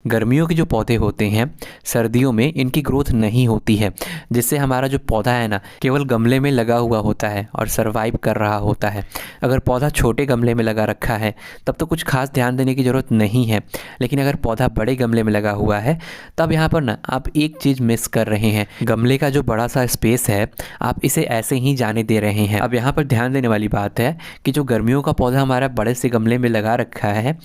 गर्मियों के जो पौधे होते हैं सर्दियों में इनकी ग्रोथ नहीं होती है, जिससे हमारा जो पौधा है ना केवल गमले में लगा हुआ होता है और सरवाइव कर रहा होता है। अगर पौधा छोटे गमले में लगा रखा है तब तो कुछ खास ध्यान देने की ज़रूरत नहीं है, लेकिन अगर पौधा बड़े गमले में लगा हुआ है तब यहाँ पर ना आप एक चीज़ मिस कर रहे हैं। गमले का जो बड़ा सा स्पेस है आप इसे ऐसे ही जाने दे रहे हैं। अब यहाँ पर ध्यान देने वाली बात है कि जो गर्मियों का पौधा हमारा बड़े से गमले में लगा रखा है,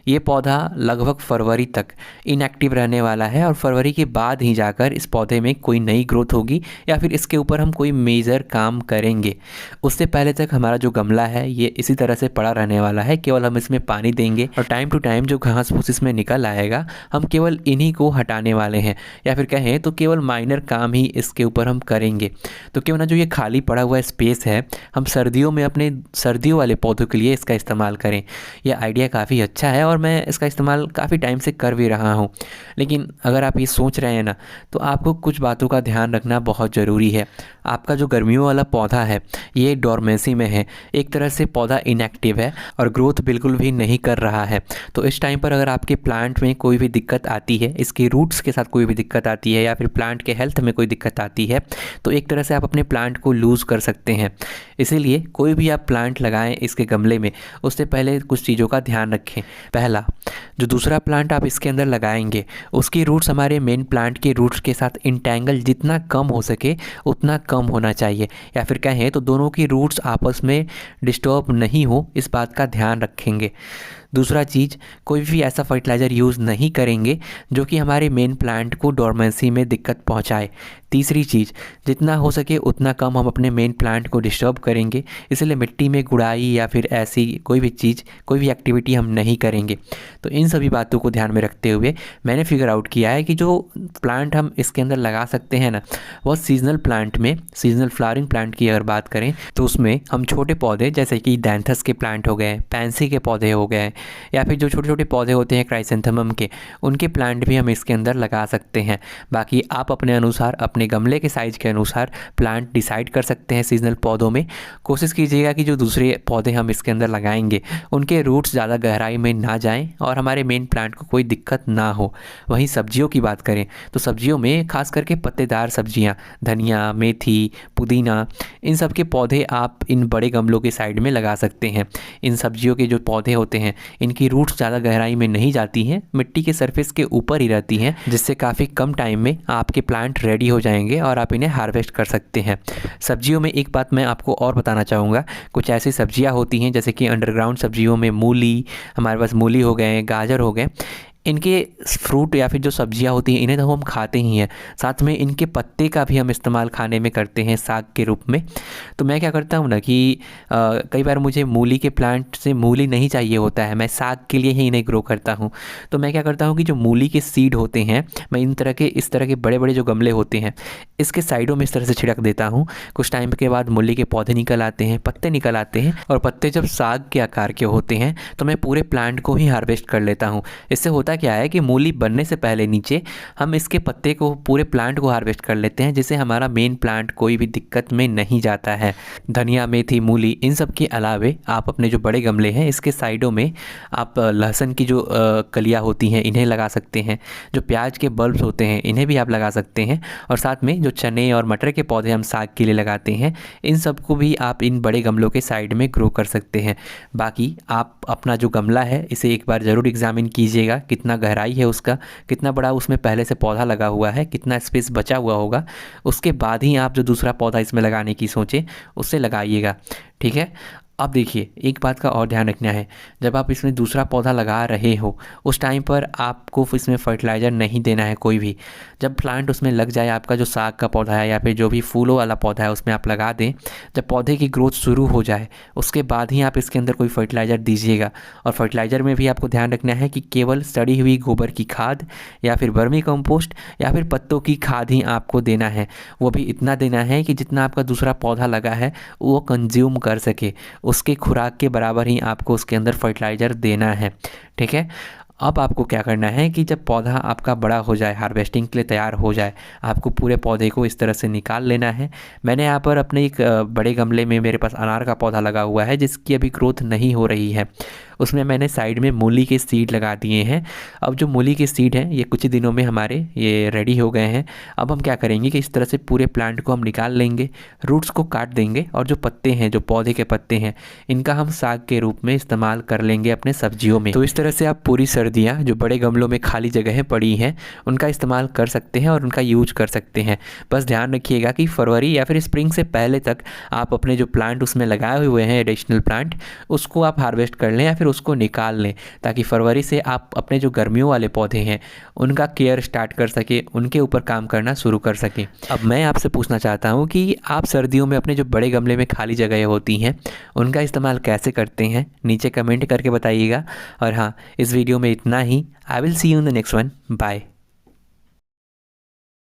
ये पौधा लगभग फरवरी तक इनएक्टिव रहने वाला है और फरवरी के बाद ही जाकर इस पौधे में कोई नई ग्रोथ होगी या फिर इसके ऊपर हम कोई मेजर काम करेंगे। उससे पहले तक हमारा जो गमला है ये इसी तरह से पड़ा रहने वाला है। केवल हम इसमें पानी देंगे और टाइम टू टाइम जो घास फूस इसमें निकल आएगा हम केवल इन्हीं को हटाने वाले हैं, या फिर कहें तो केवल माइनर काम ही इसके ऊपर हम करेंगे। तो क्यों ना जो ये खाली पड़ा हुआ स्पेस है हम सर्दियों में अपने सर्दियों वाले पौधों के लिए इसका इस्तेमाल करें। यह आइडिया काफ़ी अच्छा है और मैं इसका इस्तेमाल काफ़ी टाइम से कर भी रहा हूँ। लेकिन अगर आप ये सोच रहे हैं ना तो आपको कुछ बातों का ध्यान रखना बहुत ज़रूरी है। आपका जो गर्मियों वाला पौधा है ये डॉर्मेंसी में है, एक तरह से पौधा इनएक्टिव है और ग्रोथ बिल्कुल भी नहीं कर रहा है। तो इस टाइम पर अगर आपके प्लांट में कोई भी दिक्कत आती है, इसके रूट्स के साथ कोई भी दिक्कत आती है या फिर प्लांट के हेल्थ में कोई दिक्कत आती है, तो एक तरह से आप अपने प्लांट को लूज़ कर सकते हैं। इसीलिए कोई भी आप प्लांट लगाएं इसके गमले में उससे पहले कुछ चीज़ों का ध्यान रखें। पहला, जो दूसरा प्लांट आप इसके अंदर लगाएंगे उसकी रूट्स हमारे मेन प्लांट के रूट्स के साथ इंटेंगल जितना कम हो सके उतना कम होना चाहिए, या फिर कहें तो दोनों की रूट्स आपस में डिस्टर्ब नहीं हो, इस बात का ध्यान रखेंगे। दूसरा चीज़, कोई भी ऐसा फर्टिलाइज़र यूज़ नहीं करेंगे जो कि हमारे मेन प्लांट को डोरमेंसी में दिक्कत पहुंचाए। तीसरी चीज़, जितना हो सके उतना कम हम अपने मेन प्लांट को डिस्टर्ब करेंगे, इसलिए मिट्टी में गुड़ाई या फिर ऐसी कोई भी चीज़, कोई भी एक्टिविटी हम नहीं करेंगे। तो इन सभी बातों को ध्यान में रखते हुए मैंने फिगर आउट किया है कि जो प्लांट हम इसके अंदर लगा सकते हैं ना वो सीजनल प्लांट में, सीजनल फ्लावरिंग प्लांट की अगर बात करें तो उसमें हम छोटे पौधे जैसे कि डैंथस के प्लांट हो गए, पैंसी के पौधे हो गए, या फिर जो छोटे छोटे पौधे होते हैं क्राइसेंथेमम के, उनके प्लांट भी हम इसके अंदर लगा सकते हैं। बाकी आप अपने अनुसार, अपने गमले के साइज़ के अनुसार प्लांट डिसाइड कर सकते हैं। सीजनल पौधों में कोशिश कीजिएगा कि जो दूसरे पौधे हम इसके अंदर लगाएंगे उनके रूट्स ज़्यादा गहराई में ना जाएं और हमारे मेन प्लांट को कोई दिक्कत ना हो। वहीं सब्जियों की बात करें तो सब्जियों में खास करके पत्तेदार सब्जियां, धनिया, मेथी, पुदीना, इन सब के पौधे आप इन बड़े गमलों के साइड में लगा सकते हैं। इन सब्जियों के जो पौधे होते हैं इनकी रूट्स ज़्यादा गहराई में नहीं जाती हैं, मिट्टी के सरफेस के ऊपर ही रहती हैं, जिससे काफ़ी कम टाइम में आपके प्लांट रेडी हो जाएंगे और आप इन्हें हार्वेस्ट कर सकते हैं। सब्जियों में एक बात मैं आपको और बताना चाहूँगा, कुछ ऐसी सब्जियां होती हैं जैसे कि अंडरग्राउंड सब्जियों में मूली, हमारे पास मूली हो गए, गाजर हो गए, इनके फ्रूट या फिर जो सब्जियां होती हैं इन्हें तो हम खाते ही हैं, साथ में इनके पत्ते का भी हम इस्तेमाल खाने में करते हैं साग के रूप में। तो मैं क्या करता हूँ ना कि कई बार मुझे मूली के प्लांट से मूली नहीं चाहिए होता है, मैं साग के लिए ही इन्हें ग्रो करता हूँ। तो मैं क्या करता हूँ कि जो मूली के सीड होते हैं मैं इस तरह के बड़े बड़े जो गमले होते हैं इसके साइडों में इस तरह से छिड़क देता हूँ। कुछ टाइम के बाद मूली के पौधे निकल आते हैं, पत्ते निकल आते हैं, और पत्ते जब साग के आकार के होते हैं तो मैं पूरे प्लांट को ही हार्वेस्ट कर लेता हूँ। इससे होता क्या है कि मूली बनने से पहले नीचे हम इसके पत्ते को, पूरे प्लांट को हार्वेस्ट कर लेते हैं, जिससे हमारा मेन प्लांट कोई भी दिक्कत में नहीं जाता है। धनिया, मेथी, मूली, इन सब के अलावे आप अपने जो बड़े गमले हैं इसके साइडों में आप लहसुन की जो कलियाँ होती हैं इन्हें लगा सकते हैं, जो प्याज के बल्ब्स होते हैं इन्हें भी आप लगा सकते हैं, और साथ में जो चने और मटर के पौधे हम साग के लिए लगाते हैं इन सब को भी आप इन बड़े गमलों के साइड में ग्रो कर सकते हैं। बाकी आप अपना जो गमला है इसे एक बार ज़रूर एग्जामिन कीजिएगा, कितना गहराई है उसका, कितना बड़ा उसमें पहले से पौधा लगा हुआ है, कितना स्पेस बचा हुआ होगा, उसके बाद ही आप जो दूसरा पौधा इसमें लगाने की सोचें उससे लगाइएगा। ठीक है। अब देखिए, एक बात का और ध्यान रखना है, जब आप इसमें दूसरा पौधा लगा रहे हो उस टाइम पर आपको इसमें फर्टिलाइज़र नहीं देना है कोई भी। जब प्लांट उसमें लग जाए, आपका जो साग का पौधा है या फिर जो भी फूलों वाला पौधा है उसमें आप लगा दें, जब पौधे की ग्रोथ शुरू हो जाए उसके बाद ही आप इसके अंदर कोई फर्टिलाइज़र दीजिएगा। और फर्टिलाइज़र में भी आपको ध्यान रखना है कि केवल सड़ी हुई गोबर की खाद या फिर वर्मी कंपोस्ट या फिर पत्तों की खाद ही आपको देना है। वो भी इतना देना है कि जितना आपका दूसरा पौधा लगा है वो कंज्यूम कर सके, उसके खुराक के बराबर ही आपको उसके अंदर फर्टिलाइज़र देना है। ठीक है। अब आपको क्या करना है कि जब पौधा आपका बड़ा हो जाए, हार्वेस्टिंग के लिए तैयार हो जाए, आपको पूरे पौधे को इस तरह से निकाल लेना है। मैंने यहाँ पर अपने एक बड़े गमले में मेरे पास अनार का पौधा लगा हुआ है जिसकी अभी ग्रोथ नहीं हो रही है, उसमें मैंने साइड में मूली के सीड लगा दिए हैं। अब जो मूली के सीड हैं ये कुछ ही दिनों में हमारे ये रेडी हो गए हैं। अब हम क्या करेंगे कि इस तरह से पूरे प्लांट को हम निकाल लेंगे, रूट्स को काट देंगे और जो पत्ते हैं, जो पौधे के पत्ते हैं, इनका हम साग के रूप में इस्तेमाल कर लेंगे अपने सब्जियों में। तो इस तरह से आप पूरी सर्दियाँ जो बड़े गमलों में खाली जगहें पड़ी हैं उनका इस्तेमाल कर सकते हैं और उनका यूज कर सकते हैं। बस ध्यान रखिएगा कि फरवरी या फिर स्प्रिंग से पहले तक आप अपने जो प्लांट उसमें लगाए हुए हैं एडिशनल प्लांट, उसको आप हार्वेस्ट कर लें या फिर उसको निकाल लें, ताकि फरवरी से आप अपने जो गर्मियों वाले पौधे हैं उनका केयर स्टार्ट कर सके, उनके ऊपर काम करना शुरू कर सकें। अब मैं आपसे पूछना चाहता हूँ कि आप सर्दियों में अपने जो बड़े गमले में खाली जगह होती हैं उनका इस्तेमाल कैसे करते हैं, नीचे कमेंट करके बताइएगा। और हाँ, इस वीडियो में इतना ही। I will see you in the next one. Bye.